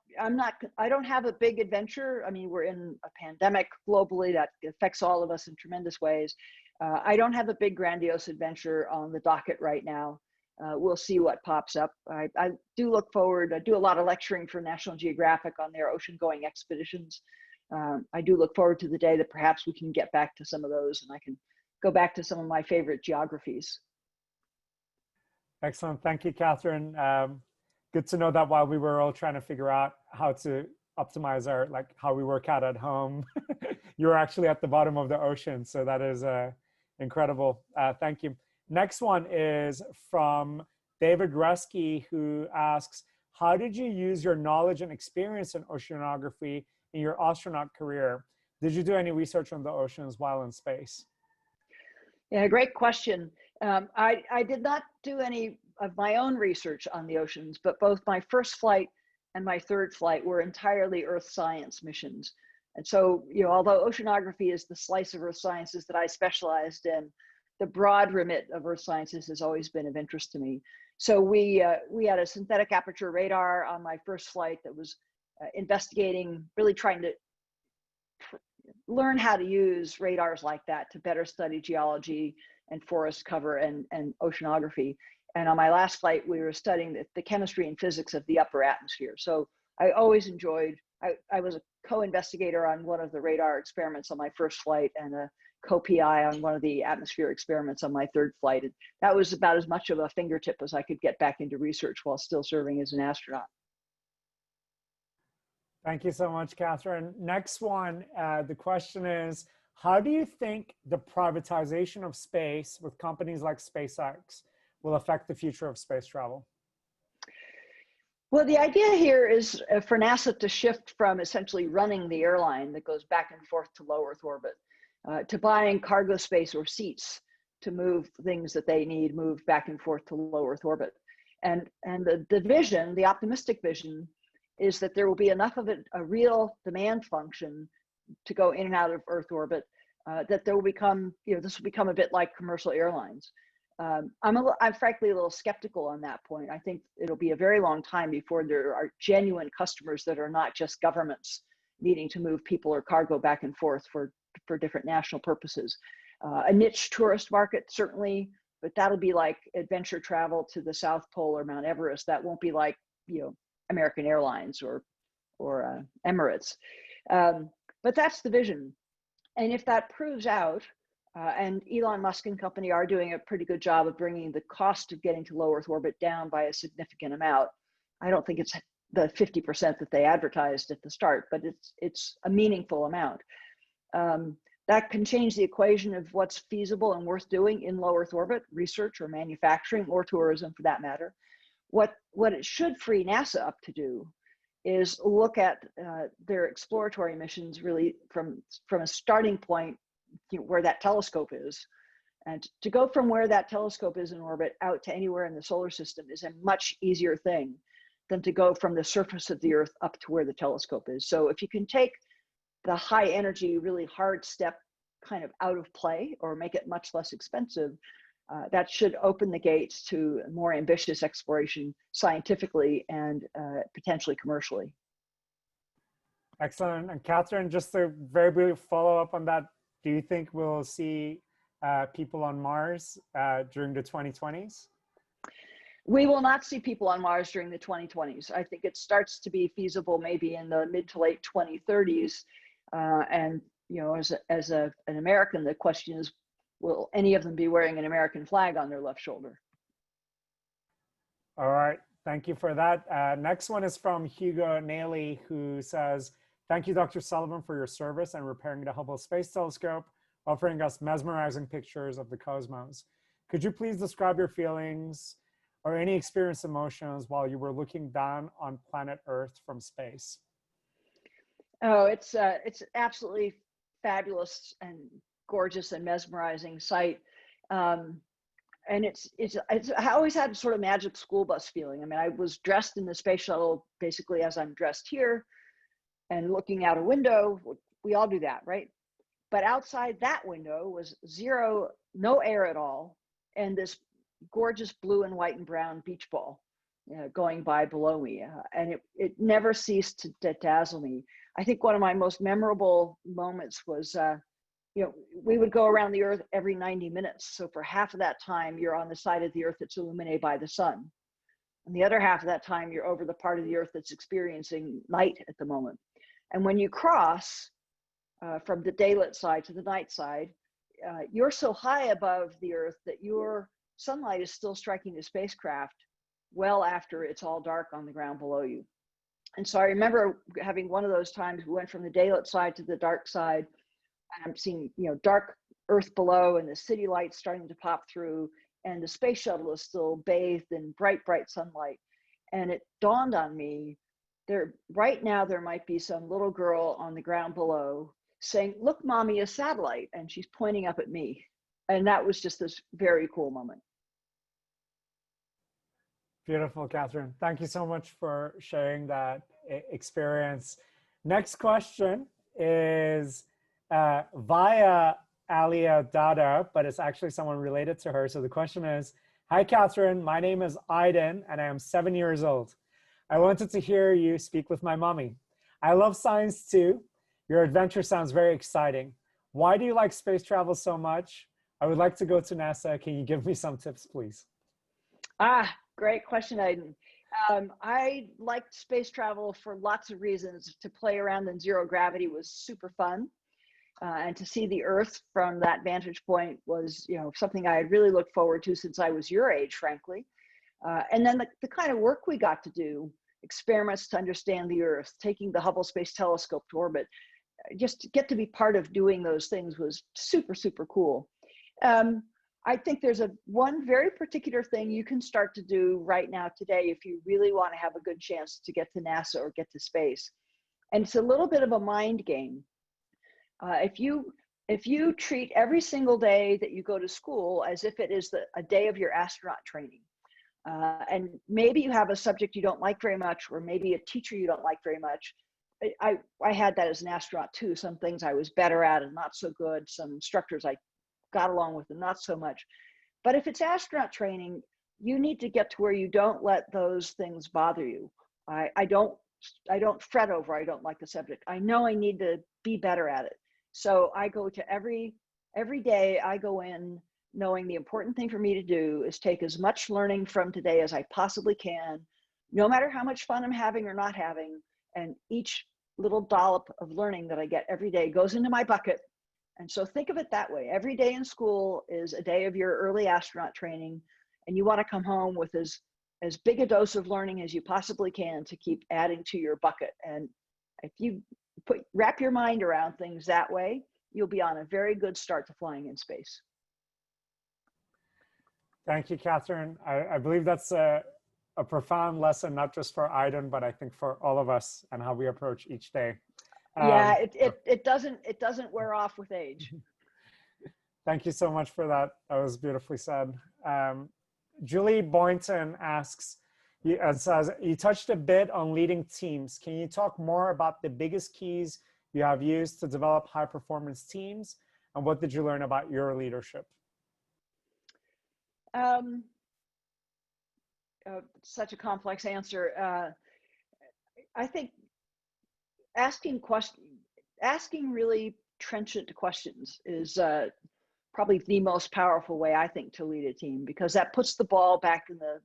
don't have a big adventure. I mean, we're in a pandemic globally that affects all of us in tremendous ways. I don't have a big grandiose adventure on the docket right now. We'll see what pops up. I do look forward. I do a lot of lecturing for National Geographic on their ocean-going expeditions. I do look forward to the day that perhaps we can get back to some of those and I can go back to some of my favorite geographies. Excellent. Thank you, Kathryn. Good to know that while we were all trying to figure out how to optimize our, how we work out at home, you're actually at the bottom of the ocean. So that is incredible. Thank you. Next one is from David Rusky, who asks, how did you use your knowledge and experience in oceanography in your astronaut career? Did you do any research on the oceans while in space? Yeah, great question. I did not do any of my own research on the oceans, but both my first flight and my third flight were entirely Earth science missions. And so, although oceanography is the slice of Earth sciences that I specialized in, the broad remit of Earth sciences has always been of interest to me. So we had a synthetic aperture radar on my first flight that was investigating, really trying to learn how to use radars like that to better study geology and forest cover and oceanography. And on my last flight, we were studying the chemistry and physics of the upper atmosphere. So I always enjoyed, I was a co-investigator on one of the radar experiments on my first flight and a co-PI on one of the atmosphere experiments on my third flight. And that was about as much of a fingertip as I could get back into research while still serving as an astronaut. Thank you so much, Kathryn. Next one, the question is, how do you think the privatization of space with companies like SpaceX will affect the future of space travel? Well, the idea here is for NASA to shift from essentially running the airline that goes back and forth to low Earth orbit to buying cargo space or seats to move things that they need moved back and forth to low Earth orbit. And the vision, the optimistic vision, is that there will be enough of it, a real demand function to go in and out of Earth orbit, that there will become, this will become a bit like commercial airlines. I'm frankly a little skeptical on that point. I think it'll be a very long time before there are genuine customers that are not just governments needing to move people or cargo back and forth for different national purposes. A niche tourist market, certainly, but that'll be like adventure travel to the South Pole or Mount Everest. That won't be like, American Airlines or Emirates. But that's the vision. And if that proves out, and Elon Musk and company are doing a pretty good job of bringing the cost of getting to low Earth orbit down by a significant amount. I don't think it's the 50% that they advertised at the start, but it's a meaningful amount. That can change the equation of what's feasible and worth doing in low Earth orbit, research or manufacturing or tourism for that matter. What it should free NASA up to do is look at their exploratory missions really from a starting point, where that telescope is. And to go from where that telescope is in orbit out to anywhere in the solar system is a much easier thing than to go from the surface of the Earth up to where the telescope is. So if you can take the high energy, really hard step kind of out of play or make it much less expensive, that should open the gates to more ambitious exploration scientifically and potentially commercially. Excellent. And Kathryn, just a very brief follow-up on that. Do you think we'll see people on Mars during the 2020s? We will not see people on Mars during the 2020s. I think it starts to be feasible maybe in the mid to late 2030s. And as an American, the question is, will any of them be wearing an American flag on their left shoulder? All right, thank you for that. Next one is from Hugo Naley, who says, thank you, Dr. Sullivan, for your service and repairing the Hubble Space Telescope, offering us mesmerizing pictures of the cosmos. Could you please describe your feelings or any experienced emotions while you were looking down on planet Earth from space? Oh, it's absolutely fabulous and gorgeous and mesmerizing sight. And I always had sort of magic school bus feeling. I mean, I was dressed in the space shuttle basically as I'm dressed here and looking out a window. We all do that, right? But outside that window was no air at all, and this gorgeous blue and white and brown beach ball going by below me. And it never ceased to dazzle me. I think one of my most memorable moments was, we would go around the Earth every 90 minutes. So for half of that time, you're on the side of the Earth that's illuminated by the sun. And the other half of that time, you're over the part of the Earth that's experiencing night at the moment. And when you cross from the daylit side to the night side, you're so high above the Earth that your sunlight is still striking the spacecraft well after it's all dark on the ground below you. And so I remember having one of those times we went from the daylit side to the dark side, and I'm seeing, dark Earth below and the city lights starting to pop through, and the space shuttle is still bathed in bright, bright sunlight. And it dawned on me, right now there might be some little girl on the ground below saying, "Look, mommy, a satellite," and she's pointing up at me. And that was just this very cool moment. Beautiful, Kathryn. Thank you so much for sharing that experience. Next question is via Alia Dada, but it's actually someone related to her. So the question is, "Hi, Kathryn. My name is Aiden, and I am 7 years old. I wanted to hear you speak with my mommy. I love science too. Your adventure sounds very exciting. Why do you like space travel so much? I would like to go to NASA. Can you give me some tips, please?" Great question, Aiden. I liked space travel for lots of reasons. To play around in zero gravity was super fun. And to see the Earth from that vantage point was, something I had really looked forward to since I was your age, frankly. And then the kind of work we got to do, experiments to understand the Earth, taking the Hubble Space Telescope to orbit, just to get to be part of doing those things was super, super cool. I think there's one very particular thing you can start to do right now today if you really want to have a good chance to get to NASA or get to space. And it's a little bit of a mind game. If you treat every single day that you go to school as if it is a day of your astronaut training, and maybe you have a subject you don't like very much, or maybe a teacher you don't like very much. I had that as an astronaut too. Some things I was better at and not so good. Some instructors I got along with and not so much. But if it's astronaut training, you need to get to where you don't let those things bother you. I don't fret over I don't like the subject. I know I need to be better at it. So I go to every day I go in knowing the important thing for me to do is take as much learning from today as I possibly can, no matter how much fun I'm having or not having. And each little dollop of learning that I get every day goes into my bucket. And so think of it that way. Every day in school is a day of your early astronaut training, and you want to come home with as big a dose of learning as you possibly can to keep adding to your bucket. And if you wrap your mind around things that way, you'll be on a very good start to flying in space. Thank you, Kathryn. I believe that's a profound lesson, not just for Aiden, but I think for all of us and how we approach each day. Yeah, it doesn't wear off with age. Thank you so much for that. That was beautifully said. Julie Boynton asks, says, "You touched a bit on leading teams. Can you talk more about the biggest keys you have used to develop high performance teams? And what did you learn about your leadership?" Such a complex answer. I think asking really trenchant questions is probably the most powerful way, I think, to lead a team, because that puts the ball back in the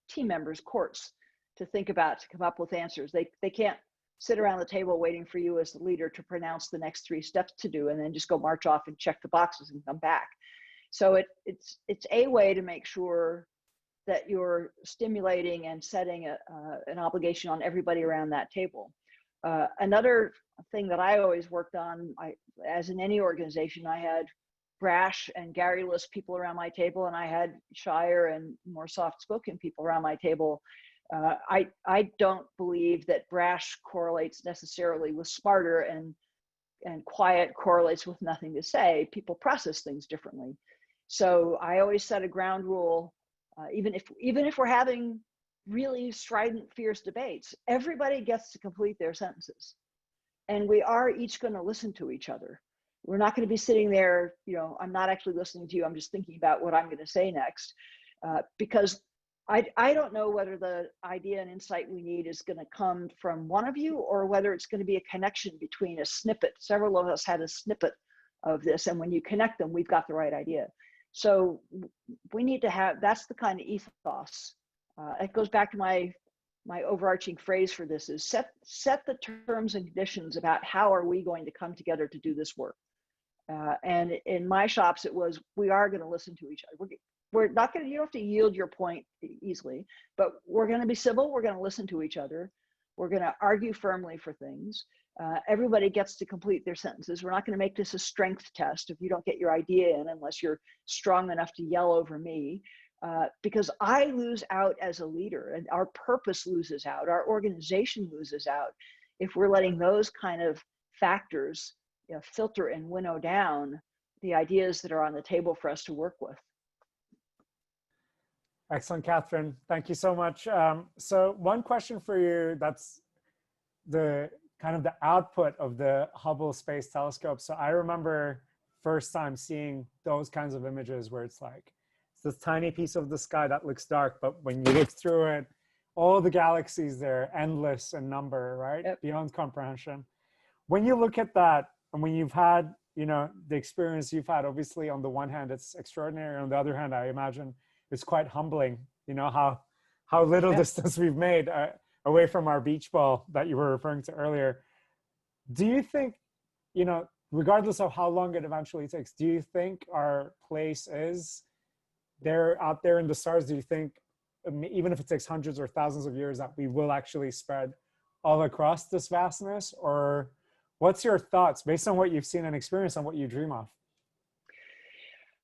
team members' courts to think about, to come up with answers. They can't sit around the table waiting for you as the leader to pronounce the next 3 steps to do and then just go march off and check the boxes and come back. So it's a way to make sure that you're stimulating and setting an obligation on everybody around that table. Another thing that I always worked on, as in any organization, I had brash and garrulous people around my table, and I had shyer and more soft-spoken people around my table. I don't believe that brash correlates necessarily with smarter, and quiet correlates with nothing to say. People process things differently. So I always set a ground rule, even if we're having really strident, fierce debates, everybody gets to complete their sentences. And we are each going to listen to each other. We're not going to be sitting there, I'm not actually listening to you, I'm just thinking about what I'm going to say next. Because I don't know whether the idea and insight we need is going to come from one of you, or whether it's going to be a connection between a snippet. Several of us had a snippet of this, and when you connect them, we've got the right idea. So we need to have, that's the kind of ethos. It goes back to my overarching phrase for this is set the terms and conditions about how are we going to come together to do this work. And in my shops, it was, we are going to listen to each other. We're not going to, you don't have to yield your point easily, but we're going to be civil. We're going to listen to each other. We're going to argue firmly for things. Everybody gets to complete their sentences. We're not going to make this a strength test if you don't get your idea in, unless you're strong enough to yell over me. because I lose out as a leader, and our purpose loses out, our organization loses out, if we're letting those kind of factors, filter and winnow down the ideas that are on the table for us to work with. Excellent, Kathryn. Thank you so much. So one question for you, that's the kind of the output of the Hubble Space Telescope. So I remember first time seeing those kinds of images where it's like, it's this tiny piece of the sky that looks dark, but when you look through it, all the galaxies there, endless in number, right? Yep. Beyond comprehension. When you look at that, and when you've had, the experience you've had, obviously on the one hand, it's extraordinary. On the other hand, I imagine it's quite humbling, how little distance we've made away from our beach ball that you were referring to earlier. Do you think, regardless of how long it eventually takes, do you think our place is there out there in the stars? Do you think, even if it takes hundreds or thousands of years, that we will actually spread all across this vastness? Or what's your thoughts based on what you've seen and experienced and what you dream of?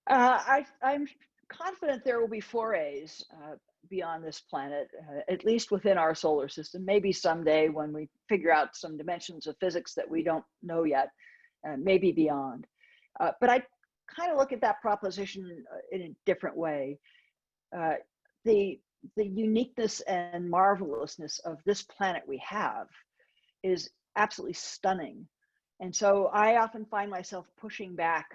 I'm confident there will be forays beyond this planet, at least within our solar system. Maybe someday when we figure out some dimensions of physics that we don't know yet, maybe beyond. But I kind of look at that proposition in a different way. The uniqueness and marvelousness of this planet we have is absolutely stunning. And so I often find myself pushing back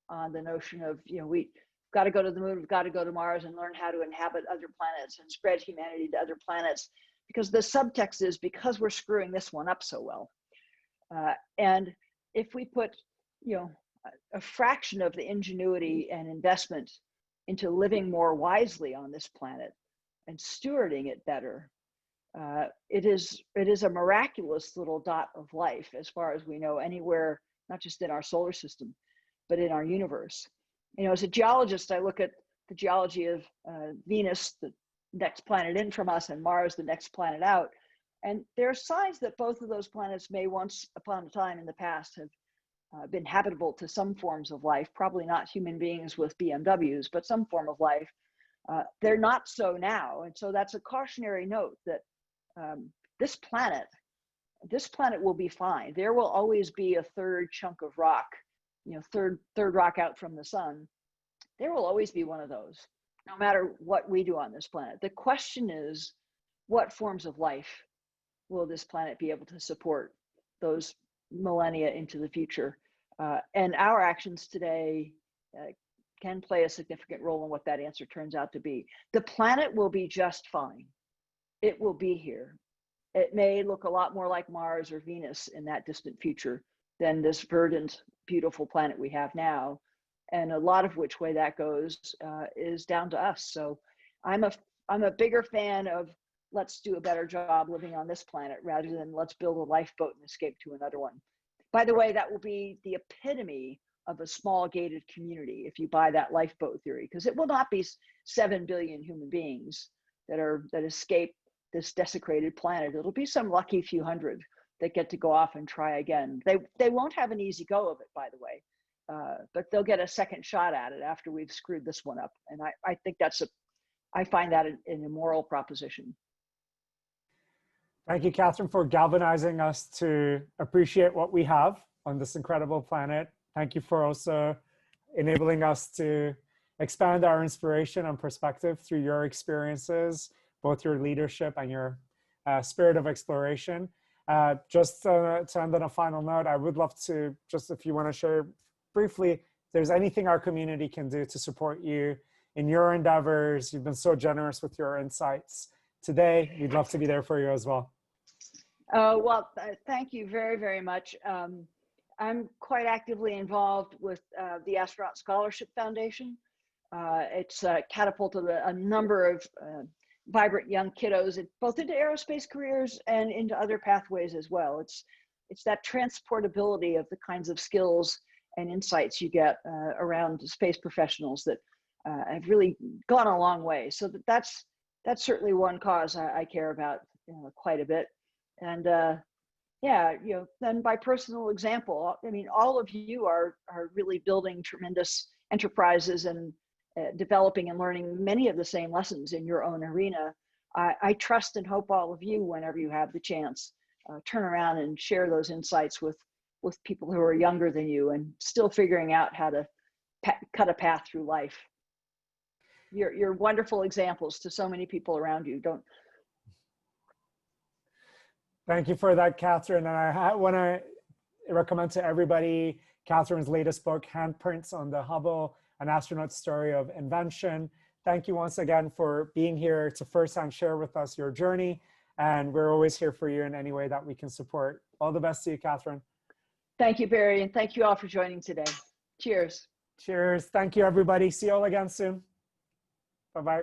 on the notion of, we've got to go to the moon, we've got to go to Mars and learn how to inhabit other planets and spread humanity to other planets, because the subtext is because we're screwing this one up so well. And if we put, a fraction of the ingenuity and investment into living more wisely on this planet and stewarding it better, it is a miraculous little dot of life, as far as we know, anywhere, not just in our solar system, but in our universe. As a geologist, I look at the geology of Venus, the next planet in from us, and Mars, the next planet out. And there are signs that both of those planets may once upon a time in the past have been habitable to some forms of life, probably not human beings with BMWs, but some form of life. They're not so now. And so that's a cautionary note that this planet will be fine. There will always be a third chunk of rock, third rock out from the sun. There will always be one of those, no matter what we do on this planet. The question is, what forms of life will this planet be able to support those millennia into the future? And our actions today can play a significant role in what that answer turns out to be. The planet will be just fine. It will be here. It may look a lot more like Mars or Venus in that distant future than this verdant, beautiful planet we have now. And a lot of which way that goes is down to us. So I'm a bigger fan of let's do a better job living on this planet rather than let's build a lifeboat and escape to another one. By the way, that will be the epitome of a small gated community if you buy that lifeboat theory, because it will not be 7 billion human beings that escape this desecrated planet. It'll be some lucky few hundred that get to go off and try again. They won't have an easy go of it, by the way, but they'll get a second shot at it after we've screwed this one up. And I think I find that an immoral proposition. Thank you, Kathryn, for galvanizing us to appreciate what we have on this incredible planet. Thank you for also enabling us to expand our inspiration and perspective through your experiences, both your leadership and your spirit of exploration. Just to end on a final note, I would love to, just if you want to share briefly, if there's anything our community can do to support you in your endeavors. You've been so generous with your insights today. We'd love to be there for you as well. Well, thank you very, very much. I'm quite actively involved with the Astronaut Scholarship Foundation. It's catapulted a number of vibrant young kiddos, both into aerospace careers and into other pathways as well. It's that transportability of the kinds of skills and insights you get around space professionals that have really gone a long way. So that's certainly one cause I care about quite a bit. And yeah, then by personal example, I mean, all of you are really building tremendous enterprises and developing and learning many of the same lessons in your own arena. I trust and hope all of you, whenever you have the chance, turn around and share those insights with people who are younger than you and still figuring out how to cut a path through life. You're wonderful examples to so many people around you. Thank you for that, Kathryn. And I want to recommend to everybody Kathryn's latest book, Handprints on the Hubble, an astronaut's story of invention. Thank you once again for being here to firsthand share with us your journey. And we're always here for you in any way that we can support. All the best to you, Kathryn. Thank you, Beri, and thank you all for joining today. Cheers. Cheers. Thank you, everybody. See you all again soon. Bye-bye.